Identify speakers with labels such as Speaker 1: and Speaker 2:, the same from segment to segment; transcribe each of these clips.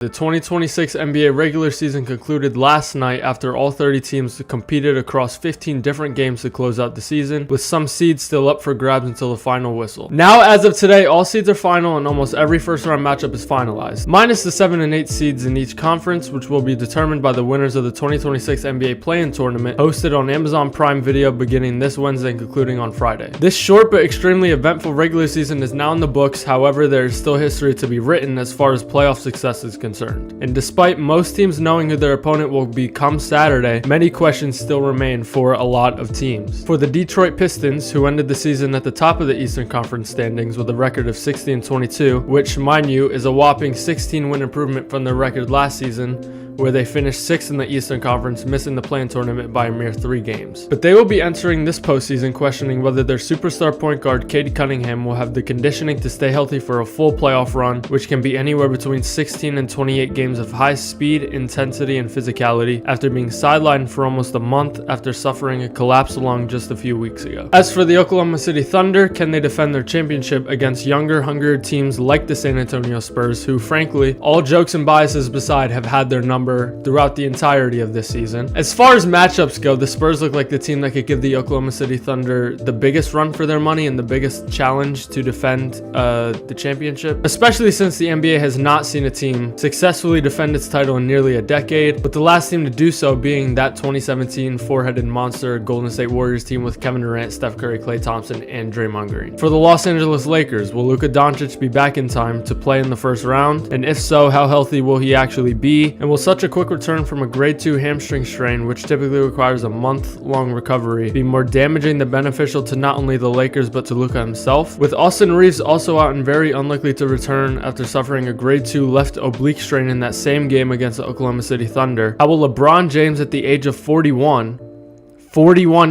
Speaker 1: The 2026 NBA regular season concluded last night after all 30 teams competed across 15 different games to close out the season, with some seeds still up for grabs until the final whistle. Now, as of today, all seeds are final and almost every first round matchup is finalized, minus the 7 and 8 seeds in each conference, which will be determined by the winners of the 2026 NBA play-in tournament, hosted on Amazon Prime Video beginning this Wednesday and concluding on Friday. This short but extremely eventful regular season is now in the books. However, there is still history to be written as far as playoff success is concerned. And despite most teams knowing who their opponent will be come Saturday, many questions still remain for a lot of teams. For the Detroit Pistons, who ended the season at the top of the Eastern Conference standings with a record of 60-22, which, mind you, is a whopping 16-win improvement from their record last season, where they finished 6th in the Eastern Conference, missing the play-in tournament by a mere 3 games. But they will be entering this postseason questioning whether their superstar point guard Cade Cunningham will have the conditioning to stay healthy for a full playoff run, which can be anywhere between 16 and 28 games of high speed, intensity, and physicality after being sidelined for almost a month after suffering a collapse lung just a few weeks ago. As for the Oklahoma City Thunder, can they defend their championship against younger, hungrier teams like the San Antonio Spurs, who frankly, all jokes and biases beside, have had their number throughout the entirety of this season? As far as matchups go, the Spurs look like the team that could give the Oklahoma City Thunder the biggest run for their money and the biggest challenge to defend the championship, especially since the NBA has not seen a team successfully defend its title in nearly a decade, with the last team to do so being that 2017 four-headed monster Golden State Warriors team with Kevin Durant, Steph Curry, Klay Thompson, and Draymond Green. For the Los Angeles Lakers, will Luka Doncic be back in time to play in the first round? And if so, how healthy will he actually be? And will such a quick return from a grade 2 hamstring strain, which typically requires a month-long recovery, be more damaging than beneficial to not only the Lakers but to Luka himself? With Austin Reeves also out and very unlikely to return after suffering a grade 2 left oblique strain in that same game against the Oklahoma City Thunder, how will LeBron James at the age of 41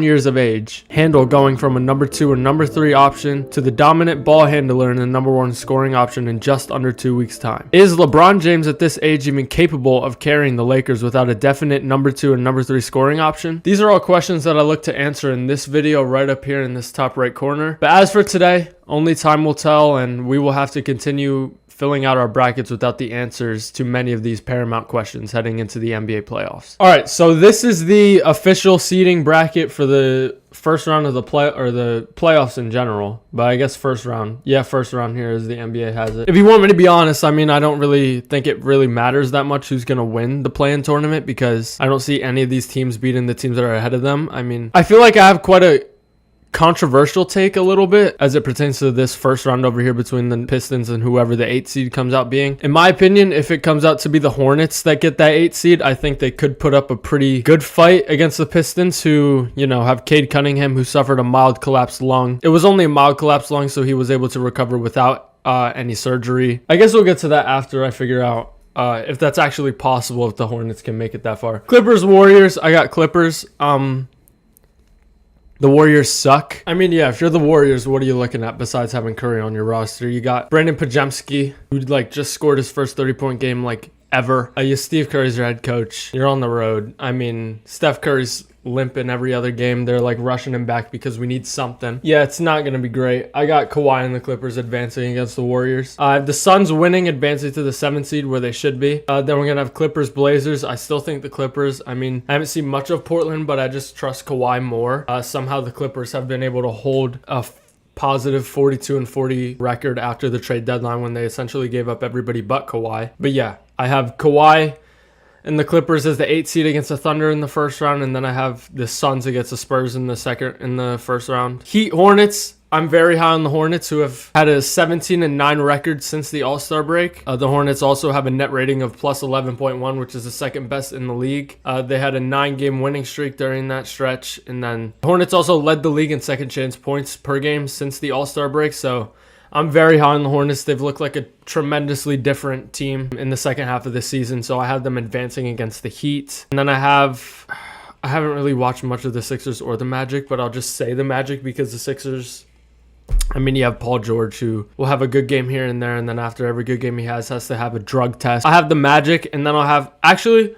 Speaker 1: years of age, handle going from a number 2 or number 3 option to the dominant ball handler and the number 1 scoring option in just under 2 weeks' time? Is LeBron James at this age even capable of carrying the Lakers without a definite number 2 and number 3 scoring option? These are all questions that I look to answer in this video right up here in this top right corner. But as for today, only time will tell, and we will have to continue filling out our brackets without the answers to many of these paramount questions heading into the NBA playoffs. All right, so this is the official seeding bracket for the first round of the playoffs in general, but I guess first round. Yeah, first round here as the NBA has it. If you want me to be honest, I mean, I don't really think it really matters that much who's going to win the play-in tournament because I don't see any of these teams beating the teams that are ahead of them. I mean, I feel like I have quite a controversial take a little bit as it pertains to this first round over here between the Pistons and whoever the 8 seed comes out being. In my opinion, if it comes out to be the Hornets that get that 8 seed, I think they could put up a pretty good fight against the Pistons, who, you know, have Cade Cunningham, who suffered a mild collapsed lung. It was only a mild collapsed lung, so he was able to recover without any surgery. I guess we'll get to that after I figure out if that's actually possible, if the Hornets can make it that far. Clippers, Warriors. I got Clippers. The Warriors suck. I mean, yeah, if you're the Warriors, what are you looking at besides having Curry on your roster? You got Brandon Pajemski, who just scored his first 30-point game ever. Steve Curry's your head coach. You're on the road. I mean, Steph Curry's limping every other game. They're rushing him back because we need something. Yeah, it's not going to be great. I got Kawhi and the Clippers advancing against the Warriors. The Suns winning, advancing to the 7th seed where they should be. Then we're going to have Clippers, Blazers. I still think the Clippers, I mean, I haven't seen much of Portland, but I just trust Kawhi more. Somehow the Clippers have been able to hold a positive 42-40 record after the trade deadline when they essentially gave up everybody but Kawhi. But yeah, I have Kawhi and the Clippers as the 8 seed against the Thunder in the first round, and then I have the Suns against the Spurs in the first round. Heat, Hornets. I'm very high on the Hornets, who have had a 17-9 record since the All-Star break. The Hornets also have a net rating of plus 11.1, which is the second best in the league. They had a 9-game winning streak during that stretch, and then the Hornets also led the league in second chance points per game since the All-Star break, so I'm very high on the Hornets. They've looked like a tremendously different team in the second half of the season, so I have them advancing against the Heat. And then I haven't really watched much of the Sixers or the Magic, but I'll just say the Magic because the Sixers, I mean, you have Paul George, who will have a good game here and there, and then after every good game he has to have a drug test. I have the Magic, and then I'll have, actually,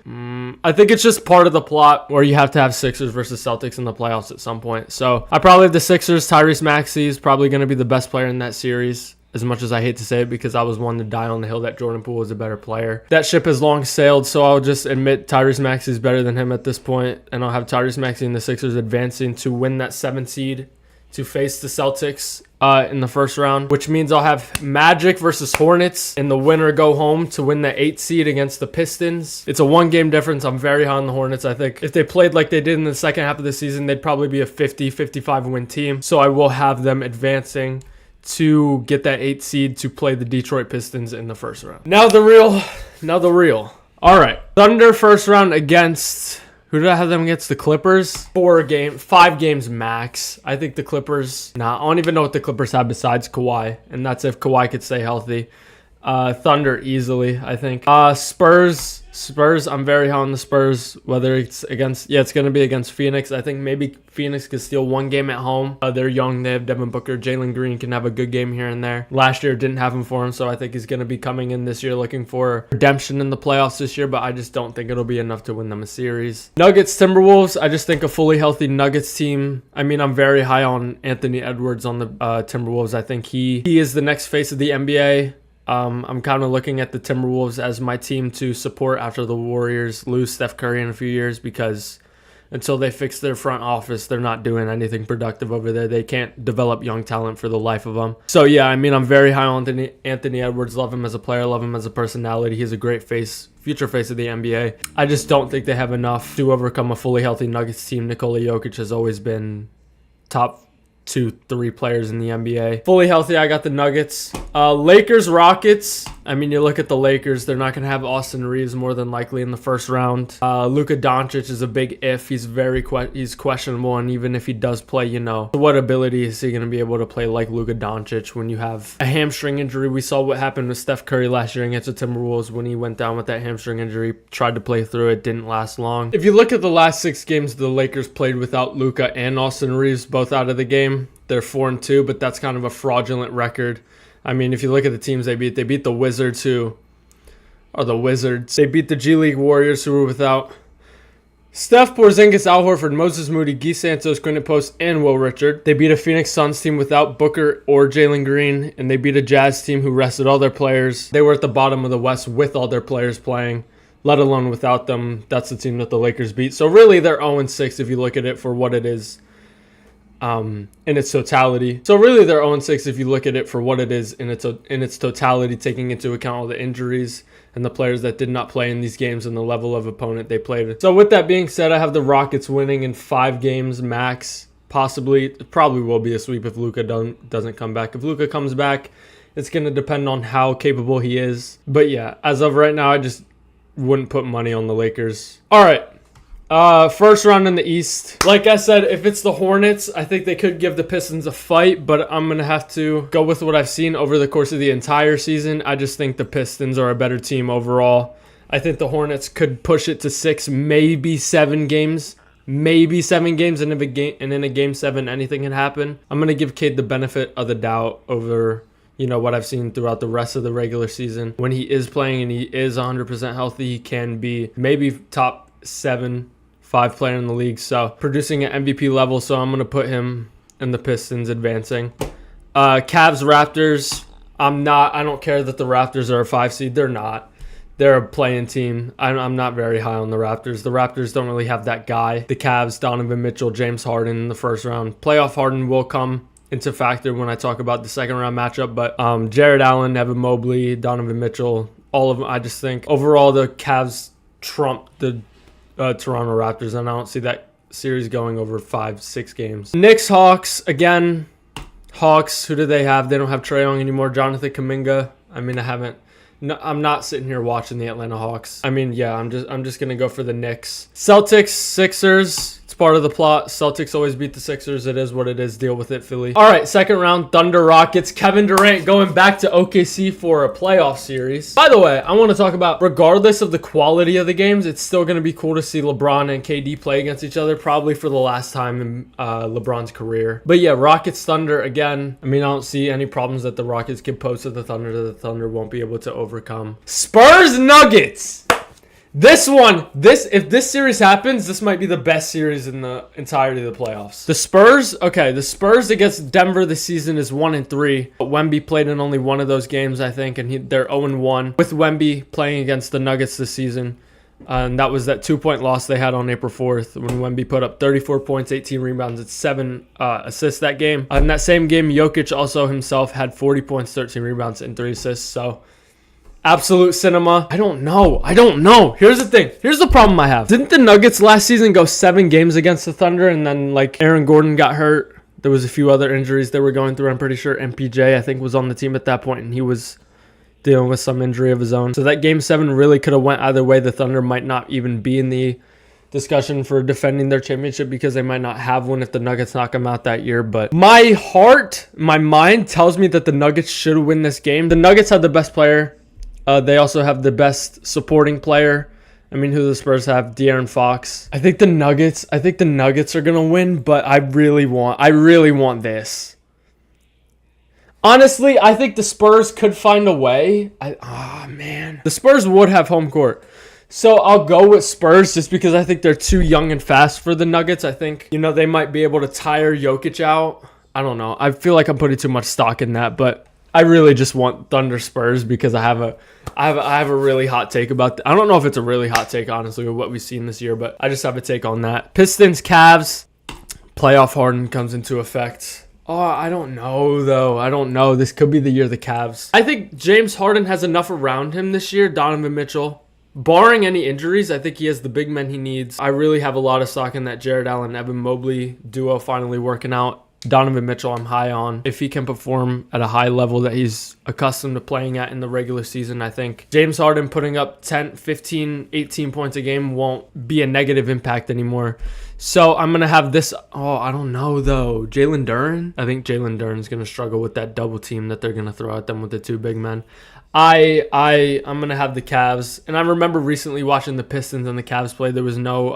Speaker 1: I think it's just part of the plot where you have to have Sixers versus Celtics in the playoffs at some point. So I probably have the Sixers. Tyrese Maxey is probably going to be the best player in that series. as much as I hate to say it, because I was one to die on the hill that Jordan Poole was a better player. That ship has long sailed, so I'll just admit Tyrese Maxey is better than him at this point, and I'll have Tyrese Maxey and the Sixers advancing to win that 7 seed to face the Celtics in the first round, which means I'll have Magic versus Hornets and the winner go home to win the 8 seed against the Pistons. It's a 1-game difference. I'm very high on the Hornets. I think if they played like they did in the second half of the season, they'd probably be a 50-55 win team. So I will have them advancing to get that 8 seed to play the Detroit Pistons in the first round. Now the real. All right. Thunder first round against... Who did I have them against? The Clippers? 5 games max. I think the Clippers... I don't even know what the Clippers have besides Kawhi. And that's if Kawhi could stay healthy. Thunder easily, I think. Spurs, I'm very high on the Spurs. Whether it's against... Yeah, it's going to be against Phoenix. I think maybe Phoenix could steal 1 game at home. They're young. They have Devin Booker. Jalen Green can have a good game here and there. Last year didn't have him for him, so I think he's going to be coming in this year looking for redemption in the playoffs this year, but I just don't think it'll be enough to win them a series. Nuggets, Timberwolves. I just think a fully healthy Nuggets team. I mean, I'm very high on Anthony Edwards on the Timberwolves. I think he is the next face of the NBA. I'm kind of looking at the Timberwolves as my team to support after the Warriors lose Steph Curry in a few years, because until they fix their front office, they're not doing anything productive over there. They can't develop young talent for the life of them. So yeah, I mean, I'm very high on Anthony Edwards. Love him as a player, love him as a personality. He's a great future face of the NBA. I just don't think they have enough to overcome a fully healthy Nuggets team. Nikola Jokic has always been top 2-3 players in the NBA. Fully healthy, I got the Nuggets. Lakers, Rockets. I mean, you look at the Lakers, they're not going to have Austin Reeves more than likely in the first round. Luka Doncic is a big if. He's he's questionable, and even if he does play, what ability is he going to be able to play like Luka Doncic when you have a hamstring injury? We saw what happened with Steph Curry last year against the Timberwolves when he went down with that hamstring injury, tried to play through it, didn't last long. If you look at the last 6 games the Lakers played without Luka and Austin Reeves both out of the game, they're 4-2, but that's kind of a fraudulent record. I mean, if you look at the teams they beat the Wizards, who are the Wizards. They beat the G League Warriors, who were without Steph, Porzingis, Al Horford, Moses Moody, Guy Santos, Quinton Post, and Will Richard. They beat a Phoenix Suns team without Booker or Jalen Green, and they beat a Jazz team who rested all their players. They were at the bottom of the West with all their players playing, let alone without them. That's the team that the Lakers beat. So really, they're 0-6 if you look at it for what it is. In its totality. So really they're 0-6 if you look at it for what it is in its totality, taking into account all the injuries and the players that did not play in these games and the level of opponent they played. So with that being said, I have the Rockets winning in 5 games max. It probably will be a sweep if Luka doesn't come back. If Luka comes back, it's going to depend on how capable he is. But yeah, as of right now, I just wouldn't put money on the Lakers. All right. First round in the East. Like I said, if it's the Hornets, I think they could give the Pistons a fight, but I'm going to have to go with what I've seen over the course of the entire season. I just think the Pistons are a better team overall. I think the Hornets could push it to 6, maybe 7 games. And in a game 7, anything can happen. I'm going to give Cade the benefit of the doubt over what I've seen throughout the rest of the regular season. When he is playing and he is 100% healthy, he can be maybe top 7-5 player in the league, so producing at MVP level. So I'm going to put him in the Pistons advancing. Cavs, Raptors. I don't care that the Raptors are a 5 seed. They're not. They're a playing team. I'm not very high on the Raptors. The Raptors don't really have that guy. The Cavs, Donovan Mitchell, James Harden in the first round. Playoff Harden will come into factor when I talk about the second round matchup, but Jared Allen, Evan Mobley, Donovan Mitchell, all of them. I just think overall the Cavs trump the Toronto Raptors, and I don't see that series going over 5-6 games. Knicks, Hawks. Again, Hawks, who do they have? They don't have Trae Young anymore. Jonathan Kuminga. I mean, I'm not sitting here watching the Atlanta Hawks. I mean, yeah, I'm just going to go for the Knicks. Celtics, Sixers. It's part of the plot. Celtics always beat the Sixers. It is what it is. Deal with it, Philly. All right, second round, Thunder, Rockets. Kevin Durant going back to OKC for a playoff series. By the way, I want to talk about, regardless of the quality of the games, it's still going to be cool to see LeBron and KD play against each other, probably for the last time in LeBron's career. But yeah, Rockets, Thunder, again, I mean, I don't see any problems that the Rockets can pose to the Thunder that the Thunder won't be able to overcome. Spurs, Nuggets. If this series happens, this might be the best series in the entirety of the playoffs. The Spurs against Denver this season is 1-3. But Wemby played in only one of those games, I think, and they're 0-1 with Wemby playing against the Nuggets this season. And that was that 2-point loss they had on April 4th when Wemby put up 34 points, 18 rebounds, and 7 assists that game. In that same game, Jokic also himself had 40 points, 13 rebounds, and 3 assists. So absolute cinema. I don't know. Here's the thing. Here's the problem I have. Didn't the Nuggets last season go 7 games against the Thunder, and then like Aaron Gordon got hurt? There was a few other injuries they were going through. I'm pretty sure MPJ, I think, was on the team at that point, and he was dealing with some injury of his own. So that game 7 really could have went either way. The Thunder might not even be in the discussion for defending their championship because they might not have one if the Nuggets knock them out that year. But my mind tells me that the Nuggets should win this game. The Nuggets have the best player. They also have the best supporting player. I mean, who the Spurs have? De'Aaron Fox. I think the Nuggets are gonna win, but I really want this. Honestly, I think the Spurs could find a way. The Spurs would have home court. So I'll go with Spurs just because I think they're too young and fast for the Nuggets. I think, they might be able to tire Jokic out. I don't know. I feel like I'm putting too much stock in that, but I really just want Thunder Spurs because I have a really hot take about I don't know if it's a really hot take, honestly, with what we've seen this year, but I just have a take on that. Pistons, Cavs, playoff Harden comes into effect. Oh, I don't know, though. I don't know. This could be the year of the Cavs. I think James Harden has enough around him this year. Donovan Mitchell. Barring any injuries, I think he has the big men he needs. I really have a lot of stock in that Jared Allen, Evan Mobley duo finally working out. Donovan Mitchell, I'm high on. If he can perform at a high level that he's accustomed to playing at in the regular season, I think James Harden putting up 10, 15, 18 points a game won't be a negative impact anymore. So I'm going to have this. Oh, I don't know, though. Jalen Duren? I think Jalen Duren's going to struggle with that double team that they're going to throw at them with the 2 big men. I'm going to have the Cavs. And I remember recently watching the Pistons and the Cavs play. There was no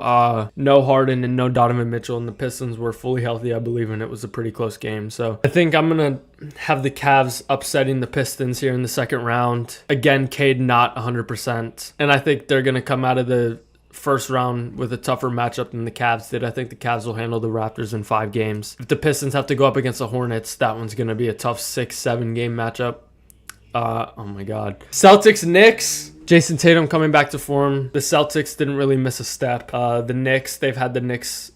Speaker 1: Harden and no Donovan Mitchell, and the Pistons were fully healthy, I believe, and it was a pretty close game. So I think I'm going to have the Cavs upsetting the Pistons here in the second round. Again, Cade not 100%. And I think they're going to come out of the first round with a tougher matchup than the Cavs did. I think the Cavs will handle the Raptors in 5 games. If the Pistons have to go up against the Hornets, that one's going to be a tough 6-7 game matchup. Oh my God. Celtics, Knicks. Jason Tatum coming back to form. The Celtics didn't really miss a step. The Knicks, they've had the Knicks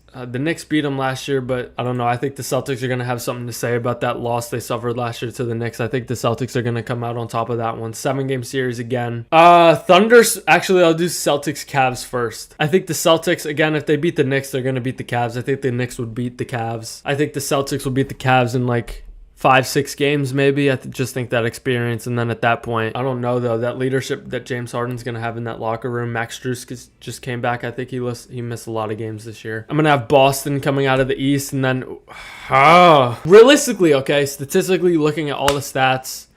Speaker 1: beat them last year, but I don't know. I think the Celtics are going to have something to say about that loss they suffered last year to the Knicks. I think the Celtics are going to come out on top of that one. 7-game series again. Thunders, actually, I'll do Celtics, Cavs first. I think the Celtics, again, if they beat the Knicks, they're going to beat the Cavs. I think the Knicks would beat the Cavs. I think the Celtics will beat the Cavs in like 5-6 games maybe. I just think that experience, and then at that point, I don't know, though, that leadership that James Harden's going to have in that locker room. Max Strus just came back. I think he missed a lot of games this year. I'm going to have Boston coming out of the East, and then realistically, okay, statistically looking at all the stats,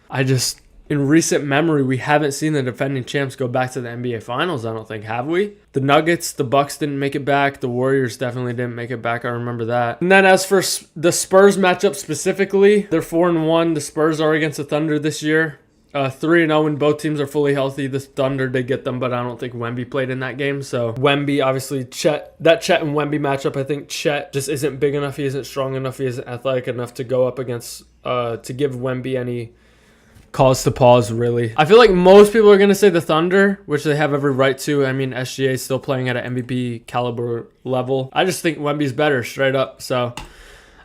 Speaker 1: in recent memory, we haven't seen the defending champs go back to the NBA Finals, I don't think. Have we? The Nuggets, the Bucks didn't make it back. The Warriors definitely didn't make it back. I remember that. And then as for the Spurs matchup specifically, they're 4-1. The Spurs are against the Thunder this year. 3-0 when both teams are fully healthy. The Thunder did get them, but I don't think Wemby played in that game. So Wemby, obviously, Chet and Wemby matchup, I think Chet just isn't big enough. He isn't strong enough. He isn't athletic enough to go up against, to give Wemby any cause to pause, really. I feel like most people are going to say the Thunder, which they have every right to. I mean, SGA is still playing at an MVP caliber level. I just think Wemby's better, straight up. So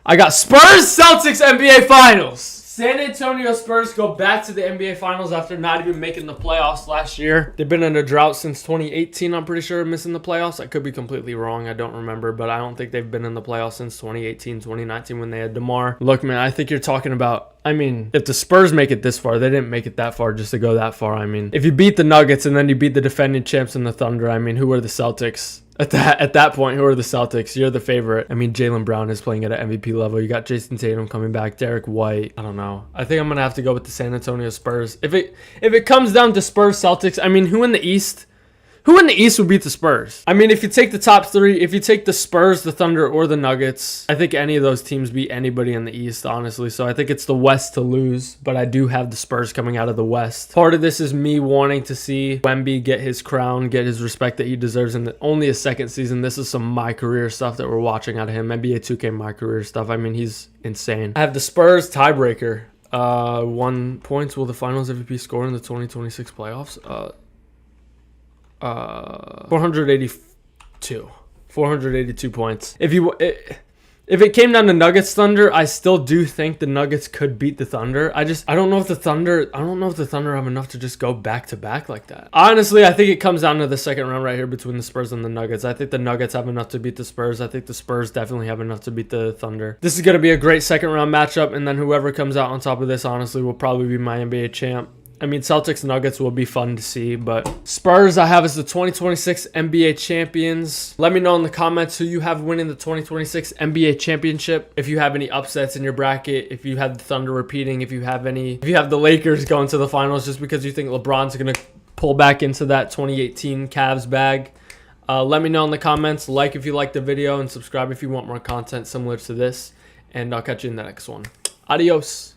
Speaker 1: I got Spurs, Celtics, NBA Finals. San Antonio Spurs go back to the NBA Finals after not even making the playoffs last year. They've been in a drought since 2018, I'm pretty sure, missing the playoffs. I could be completely wrong. I don't remember, but I don't think they've been in the playoffs since 2018, 2019 when they had DeMar. Look, man, I think you're talking about, if the Spurs make it this far, they didn't make it that far just to go that far. If you beat the Nuggets and then you beat the defending champs in the Thunder, who are the Celtics? At that point, who are the Celtics? You're the favorite. Jaylen Brown is playing at an MVP level. You got Jason Tatum coming back, Derek White. I don't know. I think I'm gonna have to go with the San Antonio Spurs. If it comes down to Spurs Celtics, who in the East? Who in the East would beat the Spurs? I mean, if you take the top three, if you take the Spurs, the Thunder, or the Nuggets, I think any of those teams beat anybody in the East, honestly. So I think it's the West to lose, but I do have the Spurs coming out of the West. Part of this is me wanting to see Wemby get his crown, get his respect that he deserves in only his second season. This is some my career stuff that we're watching out of him. NBA 2K my career stuff. I mean, he's insane. I have the Spurs tiebreaker. 1 points. Will the Finals MVP score in the 2026 playoffs? 482 points. If it came down to Nuggets Thunder, I still do think the Nuggets could beat the Thunder. I don't know if the Thunder have enough to just go back to back like that. Honestly, I think it comes down to the second round right here between the Spurs and the Nuggets. I think the Nuggets have enough to beat the Spurs. I think the Spurs definitely have enough to beat the Thunder. This is going to be a great second round matchup, and then whoever comes out on top of this, honestly, will probably be my NBA champ. I mean, Celtics Nuggets will be fun to see, but Spurs I have as the 2026 NBA champions. Let me know in the comments who you have winning the 2026 NBA championship. If you have any upsets in your bracket, if you have the Thunder repeating, if you have the Lakers going to the finals just because you think LeBron's going to pull back into that 2018 Cavs bag. Let me know in the comments. Like if you liked the video and subscribe if you want more content similar to this. And I'll catch you in the next one. Adios.